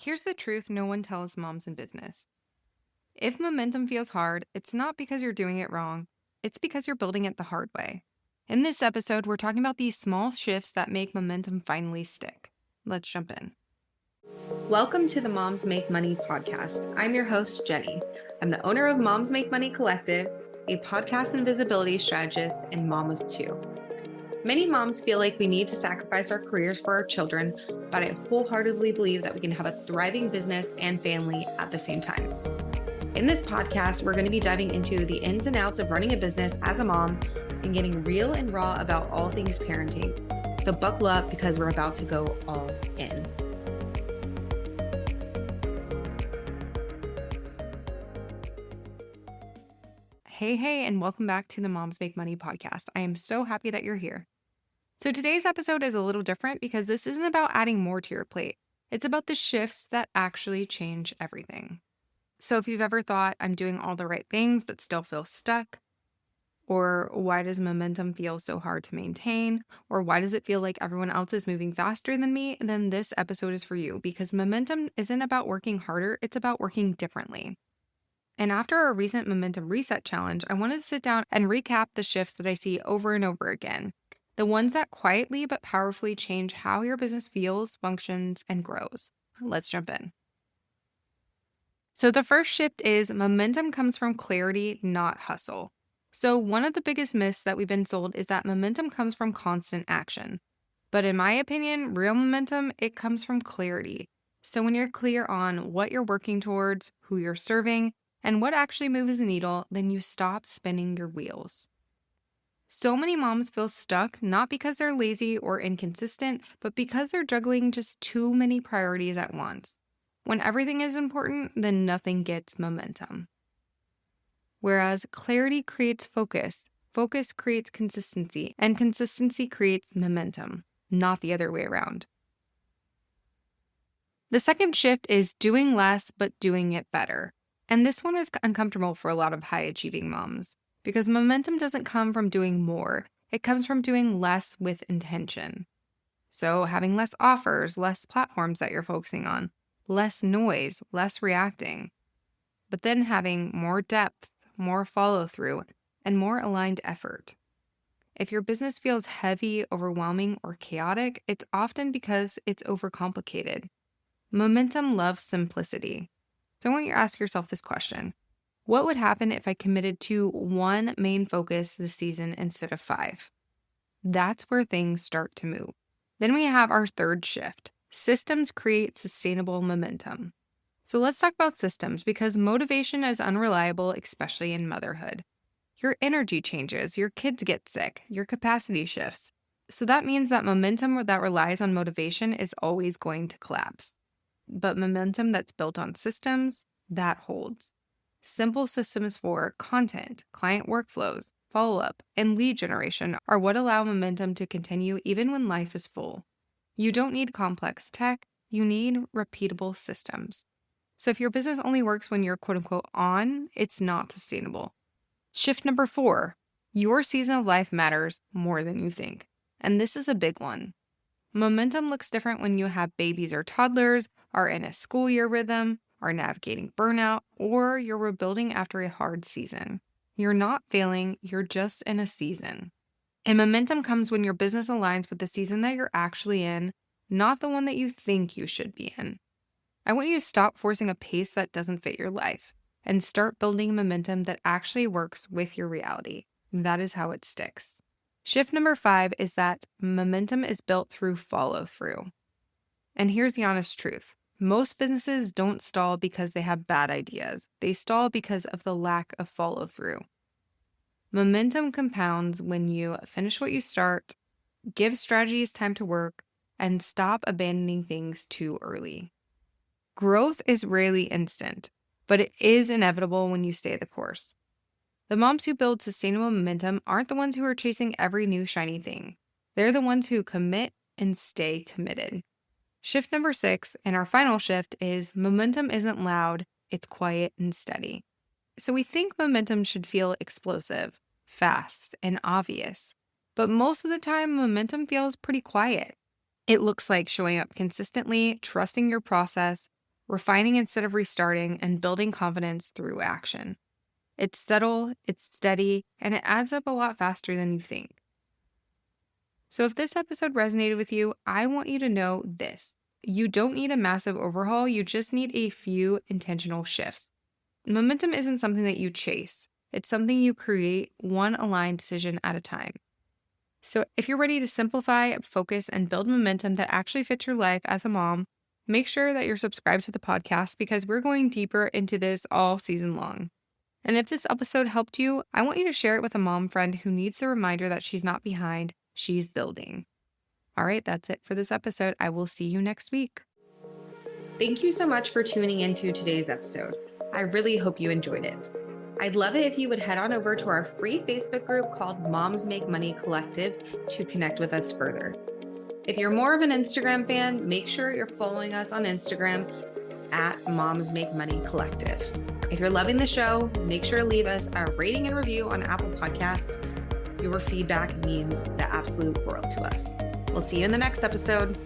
Here's the truth no one tells moms in business. If momentum feels hard, it's not because you're doing it wrong, it's because you're building it the hard way. In this episode, we're talking about these small shifts that make momentum finally stick. Let's jump in. Welcome to the Moms Make Money podcast. I'm your host, Jenny. I'm the owner of Moms Make Money Collective, a podcast and visibility strategist, and mom of two. Many moms feel like we need to sacrifice our careers for our children, but I wholeheartedly believe that we can have a thriving business and family at the same time. In this podcast, we're going to be diving into the ins and outs of running a business as a mom and getting real and raw about all things parenting. So buckle up because we're about to go all in. Hey, and welcome back to the Moms Make Money podcast. I am so happy that you're here. So today's episode is a little different because this isn't about adding more to your plate. It's about the shifts that actually change everything. So if you've ever thought, I'm doing all the right things but still feel stuck, or why does momentum feel so hard to maintain, or why does it feel like everyone else is moving faster than me, then this episode is for you because momentum isn't about working harder, it's about working differently. And after our recent Momentum Reset Challenge, I wanted to sit down and recap the shifts that I see over and over again. The ones that quietly but powerfully change how your business feels, functions, and grows. Let's jump in. So the first shift is momentum comes from clarity, not hustle. So one of the biggest myths that we've been sold is that momentum comes from constant action. But in my opinion, real momentum, it comes from clarity. So when you're clear on what you're working towards, who you're serving, and what actually moves the needle, then you stop spinning your wheels. So many moms feel stuck, not because they're lazy or inconsistent, but because they're juggling just too many priorities at once. When everything is important, then nothing gets momentum. Whereas clarity creates focus, focus creates consistency, and consistency creates momentum, not the other way around. The second shift is doing less, but doing it better. And this one is uncomfortable for a lot of high-achieving moms. Because momentum doesn't come from doing more, it comes from doing less with intention. So having less offers, less platforms that you're focusing on, less noise, less reacting. But then having more depth, more follow-through, and more aligned effort. If your business feels heavy, overwhelming, or chaotic, it's often because it's overcomplicated. Momentum loves simplicity. So I want you to ask yourself this question. What would happen if I committed to one main focus this season instead of 5? That's where things start to move. Then we have our third shift. Systems create sustainable momentum. So let's talk about systems because motivation is unreliable, especially in motherhood. Your energy changes, your kids get sick, your capacity shifts. So that means that momentum that relies on motivation is always going to collapse. But momentum that's built on systems, that holds. Simple systems for content, client workflows, follow-up, and lead generation are what allow momentum to continue even when life is full. You don't need complex tech, you need repeatable systems. So if your business only works when you're quote-unquote on, it's not sustainable. Shift number 4, your season of life matters more than you think. And this is a big one. Momentum looks different when you have babies or toddlers, are in a school year rhythm, are navigating burnout, or you're rebuilding after a hard season. You're not failing, you're just in a season. And momentum comes when your business aligns with the season that you're actually in, not the one that you think you should be in. I want you to stop forcing a pace that doesn't fit your life and start building momentum that actually works with your reality. That is how it sticks. Shift number 5 is that momentum is built through follow-through. And here's the honest truth. Most businesses don't stall because they have bad ideas. They stall because of the lack of follow-through. Momentum compounds when you finish what you start, give strategies time to work, and stop abandoning things too early. Growth is rarely instant, but it is inevitable when you stay the course. The moms who build sustainable momentum aren't the ones who are chasing every new shiny thing. They're the ones who commit and stay committed. Shift number 6, and our final shift, is momentum isn't loud, it's quiet and steady. So we think momentum should feel explosive, fast, and obvious. But most of the time, momentum feels pretty quiet. It looks like showing up consistently, trusting your process, refining instead of restarting, and building confidence through action. It's subtle, it's steady, and it adds up a lot faster than you think. So if this episode resonated with you, I want you to know this. You don't need a massive overhaul, you just need a few intentional shifts. Momentum isn't something that you chase. It's something you create one aligned decision at a time. So if you're ready to simplify, focus, and build momentum that actually fits your life as a mom, make sure that you're subscribed to the podcast because we're going deeper into this all season long. And if this episode helped you, I want you to share it with a mom friend who needs the reminder that she's not behind, she's building. All right, that's it for this episode. I will see you next week. Thank you so much for tuning into today's episode. I really hope you enjoyed it. I'd love it if you would head on over to our free Facebook group called Moms Make Money Collective to connect with us further. If you're more of an Instagram fan, make sure you're following us on Instagram at Moms Make Money Collective. If you're loving the show, make sure to leave us a rating and review on Apple Podcasts. Your feedback means the absolute world to us. We'll see you in the next episode.